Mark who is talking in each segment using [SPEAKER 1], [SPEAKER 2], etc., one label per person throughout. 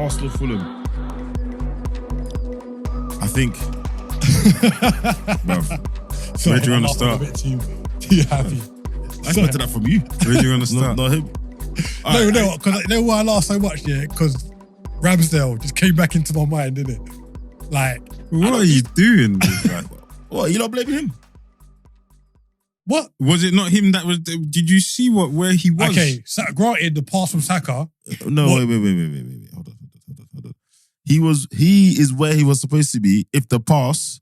[SPEAKER 1] Arsenal Fulham. I think. Bruv,
[SPEAKER 2] So
[SPEAKER 3] Where do you want to
[SPEAKER 2] I'm
[SPEAKER 3] start?
[SPEAKER 2] a bit too happy.
[SPEAKER 1] I expected that from you.
[SPEAKER 3] Where do you want to start?
[SPEAKER 1] Not him.
[SPEAKER 2] No, because you know why I laughed so much, yeah? Because Ramsdale just came back into my mind, didn't it? Like,
[SPEAKER 3] What are you doing? Like,
[SPEAKER 1] What? You not blaming him?
[SPEAKER 2] what?
[SPEAKER 3] was it not him that was? Did you see where he was?
[SPEAKER 2] Okay, granted, the pass from Saka.
[SPEAKER 1] No,
[SPEAKER 2] What?
[SPEAKER 1] wait. Hold on. He is where he was supposed to be. If the pass,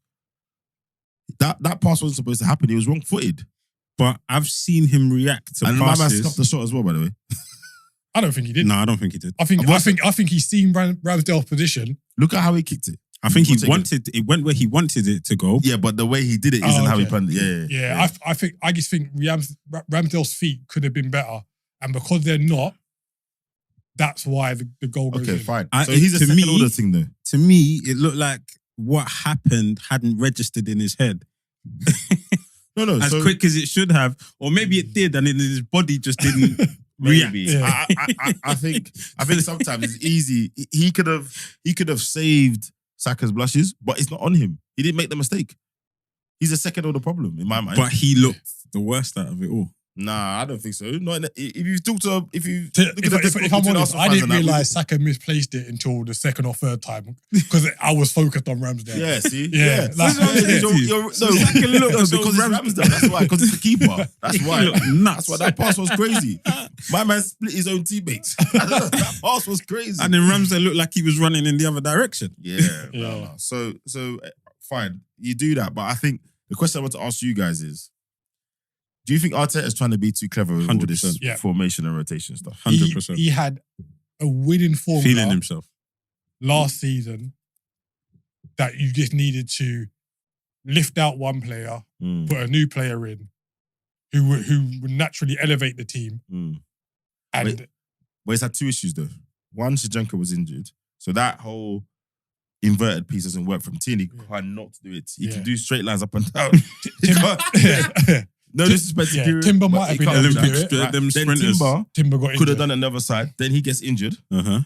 [SPEAKER 1] that pass wasn't supposed to happen. He was wrong-footed.
[SPEAKER 3] But I've seen him react to
[SPEAKER 1] And my man
[SPEAKER 3] passes.
[SPEAKER 1] scuffed the shot as well, by the way.
[SPEAKER 2] I don't think he did.
[SPEAKER 3] No, I don't think he did.
[SPEAKER 2] I think he's seen Ramsdale's position.
[SPEAKER 1] Look at how he kicked it.
[SPEAKER 3] I think he
[SPEAKER 1] We'll take
[SPEAKER 3] wanted it went where he wanted it to go.
[SPEAKER 1] Yeah, but the way he did it isn't how he
[SPEAKER 2] okay.
[SPEAKER 1] planned it. Yeah.
[SPEAKER 2] I just think Ramsdale's feet could have been better, and because they're not, that's why the goal goes
[SPEAKER 1] Okay,
[SPEAKER 2] in.
[SPEAKER 1] fine.
[SPEAKER 3] I-
[SPEAKER 1] So he's a
[SPEAKER 3] to
[SPEAKER 1] second
[SPEAKER 3] me-
[SPEAKER 1] order thing though.
[SPEAKER 3] To me, it looked like what happened hadn't registered in his head
[SPEAKER 1] No.
[SPEAKER 3] as
[SPEAKER 1] So
[SPEAKER 3] quick as it should have, or maybe it did, and his body just didn't react.
[SPEAKER 1] maybe.
[SPEAKER 2] Yeah.
[SPEAKER 1] I think sometimes it's easy. He could have saved Saka's blushes, but it's not on him. He didn't make the mistake. He's a second order problem in my mind.
[SPEAKER 3] But he looked the worst out of it all.
[SPEAKER 1] Nah, I don't think so. Not if you talk to
[SPEAKER 2] If I'm honest, I didn't realise Saka misplaced it until the second or third time because I was focused on Ramsdale.
[SPEAKER 1] Yeah, see,
[SPEAKER 2] Yeah,
[SPEAKER 1] That's
[SPEAKER 2] like-
[SPEAKER 1] what I'm saying.
[SPEAKER 3] Yeah.
[SPEAKER 1] No,
[SPEAKER 3] Saka looked
[SPEAKER 1] because
[SPEAKER 3] so
[SPEAKER 1] it's Ramsdale. That's why. Because it's the keeper. That's
[SPEAKER 3] He
[SPEAKER 1] why.
[SPEAKER 3] looked nuts.
[SPEAKER 1] That's why that pass was crazy. My man split his own teammates. That pass was crazy.
[SPEAKER 3] And then Ramsey looked like he was running in the other direction.
[SPEAKER 1] Yeah.
[SPEAKER 2] Yeah.
[SPEAKER 1] No. So fine, you do that, but I think the question I want to ask you guys is: do you think Arteta is trying to be too clever with all this
[SPEAKER 3] 100%.
[SPEAKER 2] Yeah.
[SPEAKER 1] formation and rotation stuff?
[SPEAKER 3] 100%.
[SPEAKER 2] He had a winning formula
[SPEAKER 3] Feeling himself.
[SPEAKER 2] last season that you just needed to lift out one player,
[SPEAKER 1] Mm,
[SPEAKER 2] put a new player in, who would naturally elevate the team,
[SPEAKER 1] mm.
[SPEAKER 2] and
[SPEAKER 1] Wait. But it's had two issues though. One, Zinchenko was injured, so that whole inverted piece doesn't work from Tierney. He cannot do it. He
[SPEAKER 2] Yeah.
[SPEAKER 1] can do straight lines up and down. He
[SPEAKER 2] Tim-
[SPEAKER 1] can't- No disrespect to
[SPEAKER 2] Yeah,
[SPEAKER 1] Kieran,
[SPEAKER 2] Timber
[SPEAKER 1] but
[SPEAKER 2] might have
[SPEAKER 1] he
[SPEAKER 2] been
[SPEAKER 1] can't
[SPEAKER 2] able
[SPEAKER 1] do
[SPEAKER 2] to
[SPEAKER 1] that.
[SPEAKER 2] do it.
[SPEAKER 3] Them
[SPEAKER 1] Then
[SPEAKER 3] sprinters.
[SPEAKER 1] Timber
[SPEAKER 2] Timber got
[SPEAKER 1] could have
[SPEAKER 2] injured.
[SPEAKER 1] done another side. Then he gets injured.
[SPEAKER 3] Uh-huh.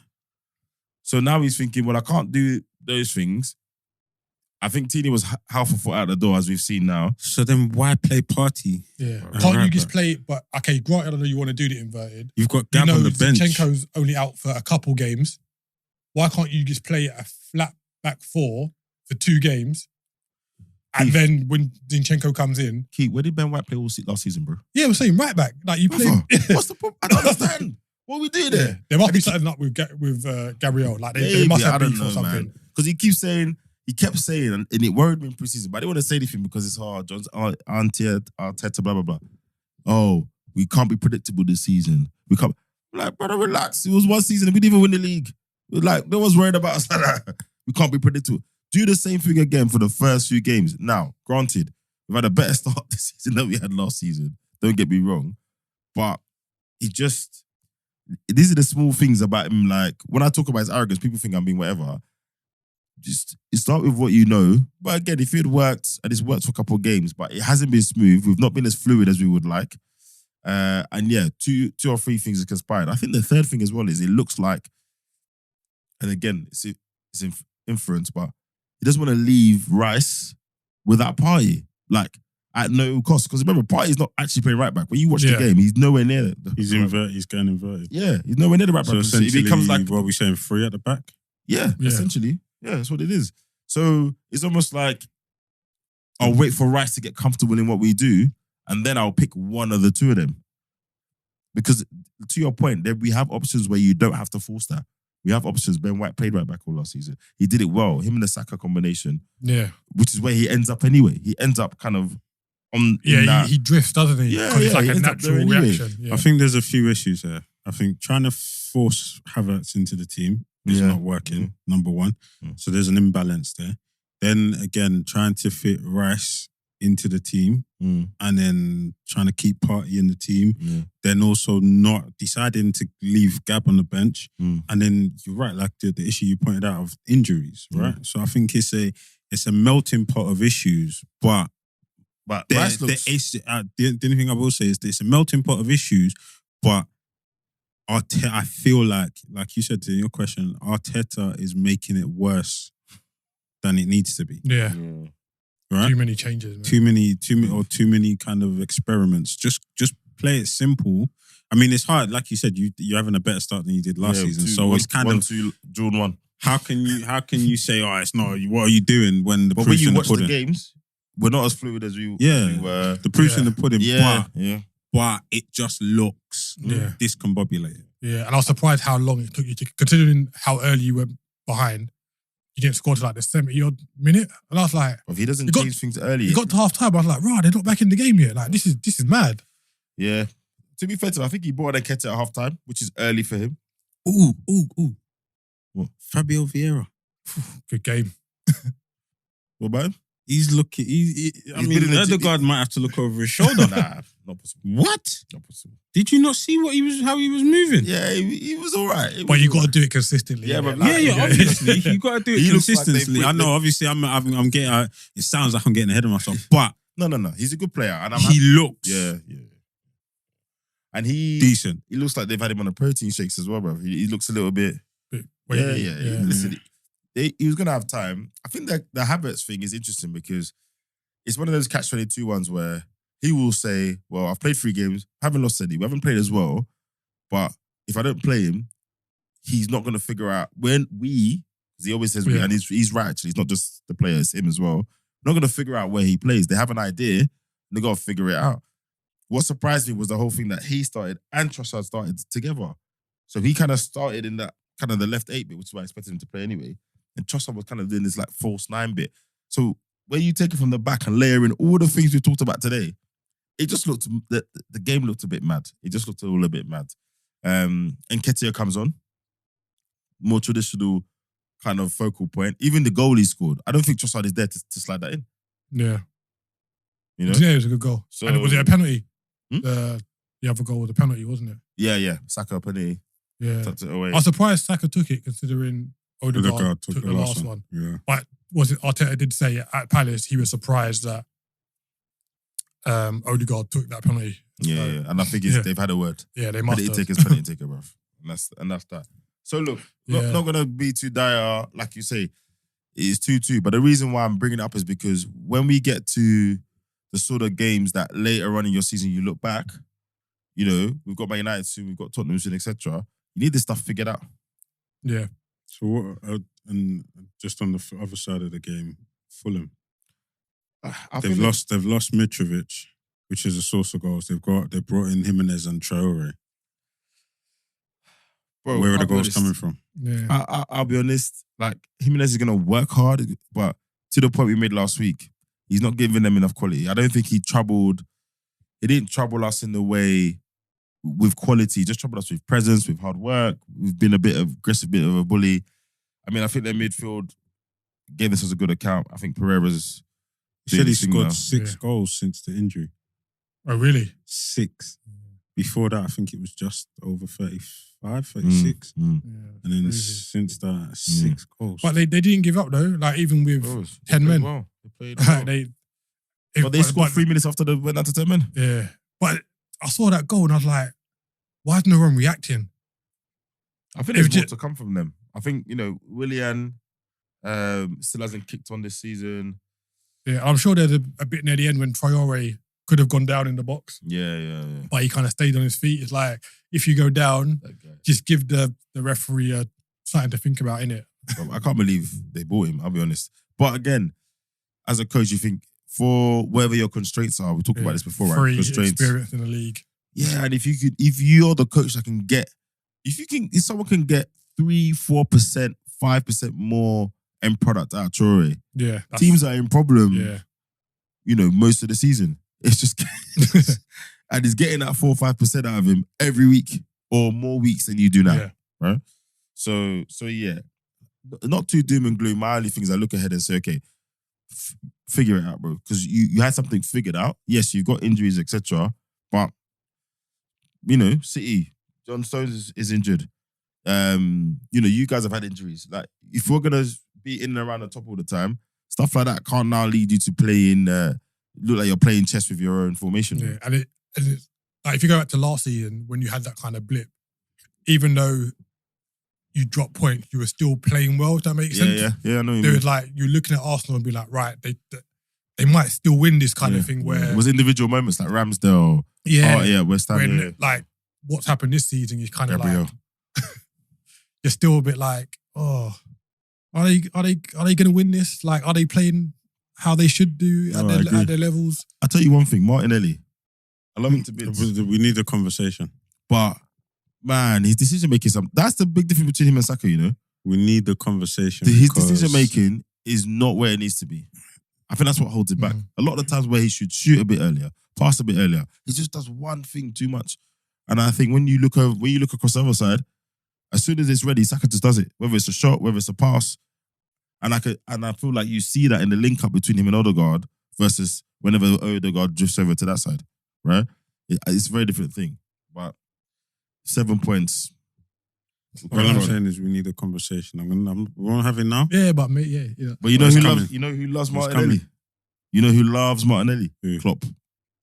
[SPEAKER 1] So now he's thinking, well, I can't do those things. I think Tierney was half a foot out the door, as we've seen now.
[SPEAKER 3] So then why play party?
[SPEAKER 2] Yeah,
[SPEAKER 3] Right,
[SPEAKER 2] can't you
[SPEAKER 3] right,
[SPEAKER 2] just
[SPEAKER 3] right.
[SPEAKER 2] play? But okay, granted, I know you want to do the inverted.
[SPEAKER 3] You've got
[SPEAKER 2] You
[SPEAKER 3] Gab
[SPEAKER 2] know,
[SPEAKER 3] on the bench.
[SPEAKER 2] Zinchenko's only out for a couple games. Why can't you just play a flat back four for 2 games? And then when Zinchenko comes in,
[SPEAKER 1] Keith, where did Ben White play all last season, bro?
[SPEAKER 2] yeah, we're saying right back. Like you play.
[SPEAKER 1] Brother, what's the problem? I don't understand. What are we doing
[SPEAKER 2] Yeah,
[SPEAKER 1] there?
[SPEAKER 2] there must be something up with Gabriel. Like they must have beef or something.
[SPEAKER 1] Because he kept saying, and it worried me in preseason, but I didn't want to say anything because it's hard. John's Arteta, blah, blah, blah. Oh, we can't be predictable this season. We can't. I'm like, brother, relax. It was one season and we didn't even win the league. It was like, no one's worried about us like that. We can't be predictable. Do the same thing again for the first few games. Now, granted, we've had a better start this season than we had last season. Don't get me wrong. But these are the small things about him. Like, when I talk about his arrogance, people think I'm being whatever. Just start with what you know. But again, if it had worked, and it's worked for a couple of games, but it hasn't been smooth, we've not been as fluid as we would like. And yeah, two or three things have conspired. I think the third thing as well is it looks like, and again, it's inference, but he doesn't want to leave Rice without Partey, like at no cost. Because remember, Partey's not actually playing right back. When you watch the game, he's nowhere near.
[SPEAKER 3] He's inverted. He's going inverted.
[SPEAKER 1] Yeah, he's nowhere near the right
[SPEAKER 3] So
[SPEAKER 1] back. It
[SPEAKER 3] essentially,
[SPEAKER 1] becomes like,
[SPEAKER 3] what are we saying? 3 at the back?
[SPEAKER 1] yeah, essentially. Yeah, that's what it is. So it's almost like I'll wait for Rice to get comfortable in what we do, and then I'll pick one of the two of them. Because to your point, there we have options where you don't have to force that. We have options. Ben White played right back all last season. He did it well. Him and the Saka combination,
[SPEAKER 2] Yeah,
[SPEAKER 1] which is where he ends up anyway. He ends up kind of on.
[SPEAKER 2] he drifts, doesn't he?
[SPEAKER 1] Yeah,
[SPEAKER 2] 'Cause it's
[SPEAKER 1] yeah,
[SPEAKER 2] like
[SPEAKER 1] he
[SPEAKER 2] a
[SPEAKER 1] ends up there
[SPEAKER 2] natural
[SPEAKER 1] anyway.
[SPEAKER 2] reaction. Yeah.
[SPEAKER 3] I think there's a few issues there. I think trying to force Havertz into the team is
[SPEAKER 1] Yeah.
[SPEAKER 3] not working, number one.
[SPEAKER 1] Mm.
[SPEAKER 3] So there's an imbalance there. Then again, trying to fit Rice into the team
[SPEAKER 1] Mm,
[SPEAKER 3] and then trying to keep Partey in the team.
[SPEAKER 1] yeah,
[SPEAKER 3] Then also not deciding to leave Gab on the bench.
[SPEAKER 1] mm.
[SPEAKER 3] And then you're right, like the issue you pointed out of injuries,
[SPEAKER 1] Mm.
[SPEAKER 3] right? So I think it's a melting pot of issues, but
[SPEAKER 1] But
[SPEAKER 3] the only thing I will say is that it's a melting pot of issues, but Arteta, I feel like you said in your question, Arteta is making it worse than it needs to be.
[SPEAKER 2] Yeah.
[SPEAKER 3] Right?
[SPEAKER 2] Too many changes, man.
[SPEAKER 3] Too many kind of experiments. Just play it simple. I mean, it's hard. Like you said, you're having a better start than you did last season. So it's kind of
[SPEAKER 1] June 1.
[SPEAKER 3] How can you say, oh, it's not? What are you doing when the proof's in the pudding?
[SPEAKER 1] When you watch the games, we're not as fluid as we were.
[SPEAKER 3] The proof's in the pudding.
[SPEAKER 1] Yeah,
[SPEAKER 3] but it just looks discombobulated.
[SPEAKER 2] Yeah, and I was surprised how long it took you to, considering how early you were behind. You didn't score to like the 70-odd minute, and I was like,
[SPEAKER 1] if he doesn't change things early,
[SPEAKER 2] it got to half time. I was like, right, they're not back in the game yet. Like this is mad.
[SPEAKER 1] Yeah. To be fair to him, I think he brought Arteta at half time, which is early for him.
[SPEAKER 3] Ooh.
[SPEAKER 1] What?
[SPEAKER 3] Fabio Vieira.
[SPEAKER 2] Good game.
[SPEAKER 1] What about him?
[SPEAKER 3] He's looking. I mean, Ødegaard might have to look over his shoulder.
[SPEAKER 1] Nah, not possible.
[SPEAKER 3] What?
[SPEAKER 1] Not possible.
[SPEAKER 3] Did you not see how he was moving?
[SPEAKER 1] Yeah, he was all right.
[SPEAKER 2] But you got to do it consistently.
[SPEAKER 1] Yeah, but
[SPEAKER 3] obviously you got to do it consistently.
[SPEAKER 1] Like
[SPEAKER 3] I know. Obviously, I'm getting. It sounds like I'm getting ahead of myself, but
[SPEAKER 1] no. He's a good player, and
[SPEAKER 3] he looks.
[SPEAKER 1] Yeah. And he
[SPEAKER 3] decent.
[SPEAKER 1] He looks like they've had him on a protein shakes as well, bro. He looks a little bit. Yeah. Listen, he was gonna have time. I think that the habits thing is interesting because it's one of those catch-22 ones where he will say, "Well, I've played 3 games, haven't lost any. We haven't played as well, but if I don't play him, he's not gonna figure out when we." Because he always says we, and he's right. Actually, it's not just the player; it's him as well. Not gonna figure out where he plays. They have an idea, and they gotta figure it out. What surprised me was the whole thing that he started and Trossard started together. So he kind of started in that kind of the left 8 bit, which is why I expected him to play anyway. And Trossard was kind of doing this like false 9 bit. So when you take it from the back and layer in all the things we talked about today, it just looked, the game looked a bit mad. It just looked all a bit mad. And Nketiah comes on. More traditional kind of focal point. Even the goal he scored, I don't think Trossard is there to slide that in.
[SPEAKER 2] Yeah.
[SPEAKER 1] You know?
[SPEAKER 2] Yeah, it was a good goal.
[SPEAKER 1] So,
[SPEAKER 2] and was it a penalty? The other goal was a penalty, wasn't it?
[SPEAKER 1] Yeah. Saka penalty.
[SPEAKER 2] Yeah.
[SPEAKER 1] Tucked it away.
[SPEAKER 2] I was surprised Saka took it considering Ødegaard took the last one.
[SPEAKER 3] Yeah.
[SPEAKER 2] But Arteta did say at Palace he was surprised that Ødegaard took that penalty.
[SPEAKER 1] Yeah. And I think they've had a word.
[SPEAKER 2] Yeah, they must have.
[SPEAKER 1] Penalty taker, bruv. And that's that. So look, not going to be too dire, like you say. It is 2-2. But the reason why I'm bringing it up is because when we get to the sort of games that later on in your season you look back, you know, we've got Man United soon, we've got Tottenham soon, etc. You need this stuff figured out.
[SPEAKER 2] Yeah.
[SPEAKER 3] So what? And just on the other side of the game, Fulham. They've lost Mitrovic, which is a source of goals. They brought in Jimenez and Traore.
[SPEAKER 1] Bro,
[SPEAKER 3] where are the goals coming from?
[SPEAKER 2] Yeah.
[SPEAKER 1] I'll be honest. Like Jimenez is gonna work hard, but to the point we made last week, he's not giving them enough quality. I don't think he didn't trouble us in the way with quality. He just troubled us with presence, with hard work. We've been a bit aggressive, bit of a bully. I mean, I think their midfield gave us a good account. I think Pereira's.
[SPEAKER 3] He said he scored 6 goals since the injury.
[SPEAKER 2] Oh, really?
[SPEAKER 3] 6. Before that, I think it was just over 35, 36.
[SPEAKER 2] Yeah,
[SPEAKER 3] and then since that, 6 goals.
[SPEAKER 2] But they didn't give up though. Like even with 10 men.
[SPEAKER 1] Well. They played well. They scored 3 minutes after they went down to 10 men.
[SPEAKER 2] Yeah. But I saw that goal and I was like, why is no one reacting?
[SPEAKER 1] I think there's more to come from them. I think, you know, Willian still hasn't kicked on this season.
[SPEAKER 2] Yeah, I'm sure there's a bit near the end when Traore could have gone down in the box.
[SPEAKER 1] Yeah.
[SPEAKER 2] But he kind of stayed on his feet. It's like, if you go down, just give the referee something to think about, innit?
[SPEAKER 1] I can't believe they bought him, I'll be honest. But again, as a coach, you think for wherever your constraints are, we talked about this before, right?
[SPEAKER 2] Free
[SPEAKER 1] Constraints.
[SPEAKER 2] experience in the league.
[SPEAKER 1] Yeah, and if you're the coach that can get, if someone can get 3-4%, 5% more end product out of Traore, teams are in problem.
[SPEAKER 2] Yeah.
[SPEAKER 1] You know, most of the season. It's just and he's getting that 4 or 5% out of him every week or more weeks than you do now. Right? So yeah. Not too doom and gloom. My only thing is I look ahead and say, okay, figure it out, bro. Because you had something figured out. Yes, you've got injuries, etc. But you know, City, John Stones is injured. You know, you guys have had injuries. Like, if we're gonna be in and around the top all the time, stuff like that can't now lead you to play in look like you're playing chess with your own formation.
[SPEAKER 2] Yeah, and it's like if you go back to last season when you had that kind of blip, even though you drop points, you were still playing well. Does that make sense?
[SPEAKER 1] Yeah. I know.
[SPEAKER 2] There was like you're looking at Arsenal and be like, right, they might still win this kind of thing. Where
[SPEAKER 1] it was individual moments like Ramsdale, West Ham.
[SPEAKER 2] When like what's happened this season is kind of like you're still a bit like, oh, are they going to win this? Like, are they playing how they should do at their levels?
[SPEAKER 1] I'll tell you one thing, Martinelli. I love him to bits.
[SPEAKER 3] We need a conversation.
[SPEAKER 1] But, man, his decision-making, that's the big difference between him and Saka, you know?
[SPEAKER 3] We need the conversation.
[SPEAKER 1] His decision-making is not where it needs to be. I think that's what holds it back. A lot of the times where he should shoot a bit earlier, pass a bit earlier, he just does one thing too much. And I think when you look across the other side, as soon as it's ready, Saka just does it. Whether it's a shot, whether it's a pass. And I feel like you see that in the link-up between him and Odegaard versus whenever Odegaard drifts over to that side, right? It's a very different thing. But 7 points.
[SPEAKER 3] What I'm saying is we need a conversation. We won't have it now.
[SPEAKER 2] Yeah, but mate, yeah.
[SPEAKER 1] But you know who loves Martinelli? You know who loves Martinelli?
[SPEAKER 3] Who?
[SPEAKER 1] Klopp.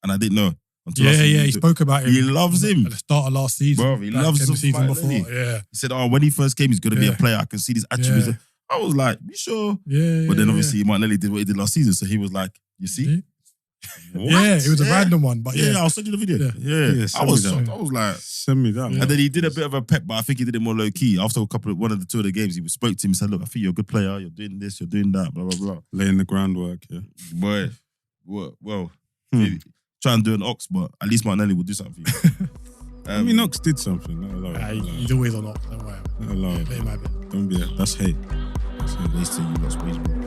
[SPEAKER 1] And I didn't know.
[SPEAKER 2] He spoke about him.
[SPEAKER 1] He loves him.
[SPEAKER 2] At the start of last season.
[SPEAKER 1] Bro, he loves
[SPEAKER 2] the season
[SPEAKER 1] Martinelli.
[SPEAKER 2] before. Yeah.
[SPEAKER 1] He said, when he first came, he's going to be a player. I can see these attributes.
[SPEAKER 2] Yeah.
[SPEAKER 1] I was like, you sure?
[SPEAKER 2] Yeah.
[SPEAKER 1] But then obviously Martinelli did what he did last season. So he was like, you see?
[SPEAKER 2] Yeah, it was a random one. But yeah,
[SPEAKER 1] I'll send you the video. Yeah. I was shocked. I was like,
[SPEAKER 3] send me that.
[SPEAKER 1] And then he did a bit of a pep, but I think he did it more low key. After one of the two of the games, he spoke to him and said, look, I think you're a good player. You're doing this, you're doing that, blah, blah, blah.
[SPEAKER 3] Laying the groundwork, yeah.
[SPEAKER 1] Boy, well, maybe try and do an Ox, but at least Martinelli will do something for you.
[SPEAKER 3] I mean, Ox did something.
[SPEAKER 2] He's always on Ox, don't worry.
[SPEAKER 3] Not allowed.
[SPEAKER 2] Let him have it.
[SPEAKER 3] Don't be that's hate.
[SPEAKER 1] Wasting you lot's ways, bro.